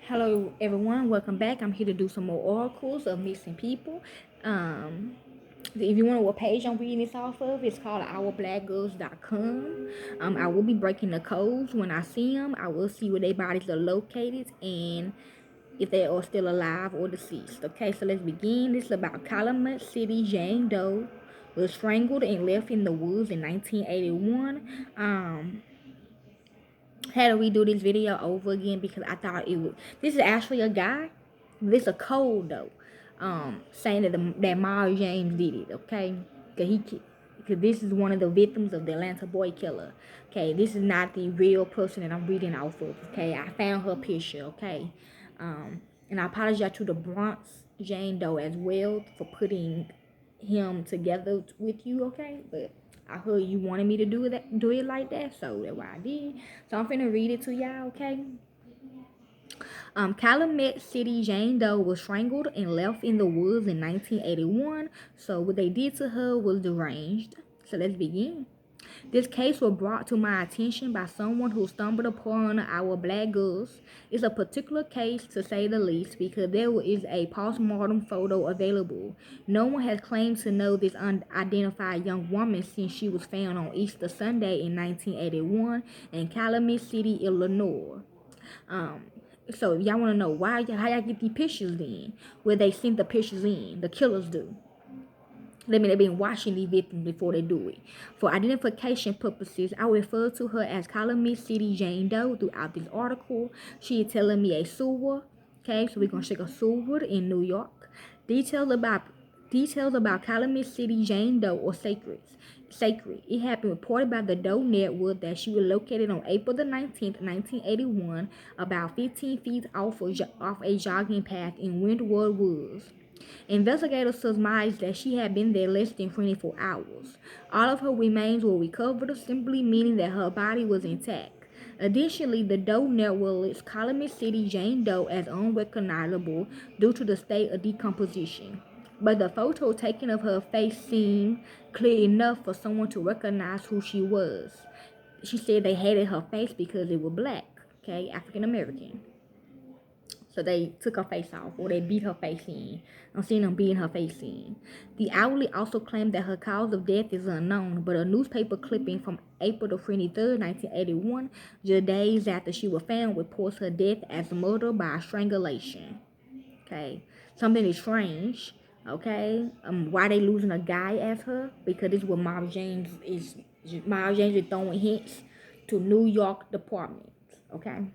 Hello everyone, welcome back. I'm here to do some more oracles of missing people. Um, if you want to know what page I'm reading this off of, it's called ourblackgirls.com. I will be breaking the codes when I see them. I will see where their bodies are located and if they are still alive or deceased. Okay, so let's begin. This is about Calumet City. Jane Doe was strangled and left in the woods in 1981. Had to redo this video over again because I thought it would. This is actually a guy. This is a code though, saying that Miles James did it. Okay, because this is one of the victims of the Atlanta boy killer. Okay, this is not the real person that I'm reading off of. Okay, I found her picture. Okay, and I apologize to the Bronx Jane Doe as well for putting him together with you. Okay, but I heard you wanted me to do it like that, so that's why I did. So I'm finna read it to y'all, okay? Calumet City Jane Doe was strangled and left in the woods in 1981. So what they did to her was deranged. So let's begin. This case was brought to my attention by someone who stumbled upon our black girls. It's a particular case to say the least because there is a postmortem photo available. No one has claimed to know this unidentified young woman since she was found on Easter Sunday in 1981 in Calumet City, Illinois. Um, so if y'all want to know how y'all get these pictures then, where they sent the pictures in, the killers do. They've been watching the victims before they do it. For identification purposes, I refer to her as Calumet City Jane Doe throughout this article. She is telling me a sewer. Okay, so we're gonna check a sewer in New York. Details about Calumet City Jane Doe or sacred. It had been reported by the Doe Network that she was located on April the 19th, 1981, about 15 feet off a jogging path in Windward Woods. Investigators surmised that she had been there less than 24 hours. All of her remains were recovered, simply meaning that her body was intact. Additionally, the Doe Network lists Calumet City Jane Doe as unrecognizable due to the state of decomposition. But the photo taken of her face seemed clear enough for someone to recognize who she was. She said they hated her face because it was black, okay, African American. So they took her face off or they beat her face in. I'm seeing them beating her face in. The outlet also claimed that her cause of death is unknown, but a newspaper clipping from April the 23rd, 1981, just days after she was found, reports her death as murder by strangulation. Okay, something is strange. Okay, why they losing a guy as her? Because this is what Miles James is. Miles James is throwing hints to New York departments. Okay.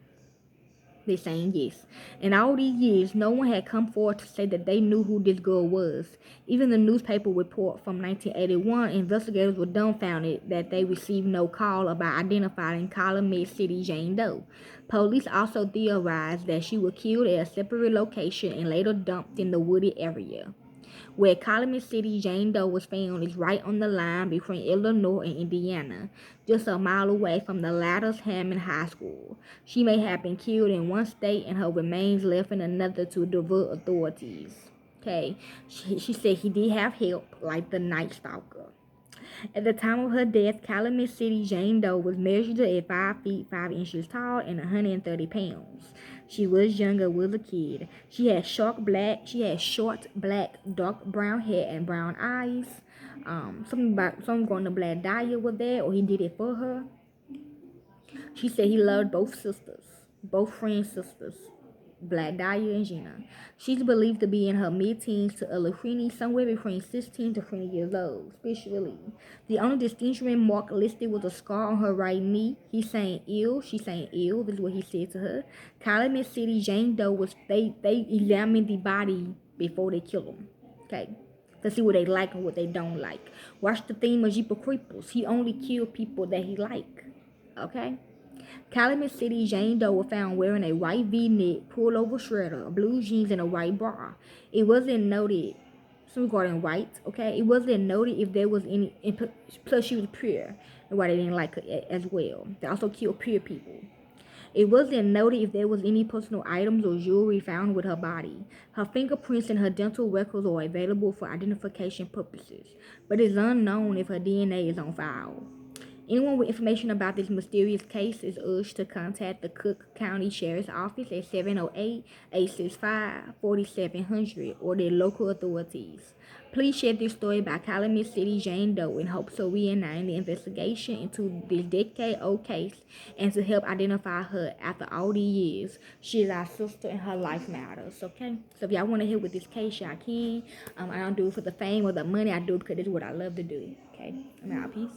They're saying yes. In all these years, no one had come forward to say that they knew who this girl was. Even the newspaper report from 1981, investigators were dumbfounded that they received no call about identifying Calumet City Jane Doe. Police also theorized that she was killed at a separate location and later dumped in the wooded area. Where Calumet City Jane Doe was found is right on the line between Illinois and Indiana, just a mile away from the latter's Hammond High School. She may have been killed in one state and her remains left in another to divert authorities. Okay, she said he did have help, like the Night Stalker. At the time of her death, Calumet City Jane Doe was measured at 5 feet 5 inches tall and 130 pounds. She was younger, was a kid. She had short black, dark brown hair and brown eyes. Something going to black dye was there, or he did it for her. She said he loved both sisters, both friend sisters, Black Dahlia and Gina. She's believed to be in her mid-teens to early 20s, somewhere between 16 to 20 years old, spiritually. The only distinguishing mark listed was a scar on her right knee. He's saying ill, she's saying ill. This is what he said to her. Calumet City Jane Doe was, they examined the body before they killed him. Okay. To see what they like and what they don't like. Watch the theme of Jeepers Creepers. He only killed people that he like. Okay? Calumet City Jane Doe was found wearing a white V-neck pull-over shredder, blue jeans, and a white bra. It wasn't noted, some regarding white, okay? It wasn't noted if there was any, plus she was pure, and why they didn't like her as well. They also killed pure people. It wasn't noted if there was any personal items or jewelry found with her body. Her fingerprints and her dental records are available for identification purposes, but it's unknown if her DNA is on file. Anyone with information about this mysterious case is urged to contact the Cook County Sheriff's Office at 708-865-4700 or their local authorities. Please share this story by Calumet City Jane Doe in hopes of reuniting the investigation into this decade-old case and to help identify her after all these years. She is our sister and her life matters, okay? So if y'all want to help with this case, y'all can. I don't do it for the fame or the money. I do it because it's what I love to do, okay? I'm out. Peace.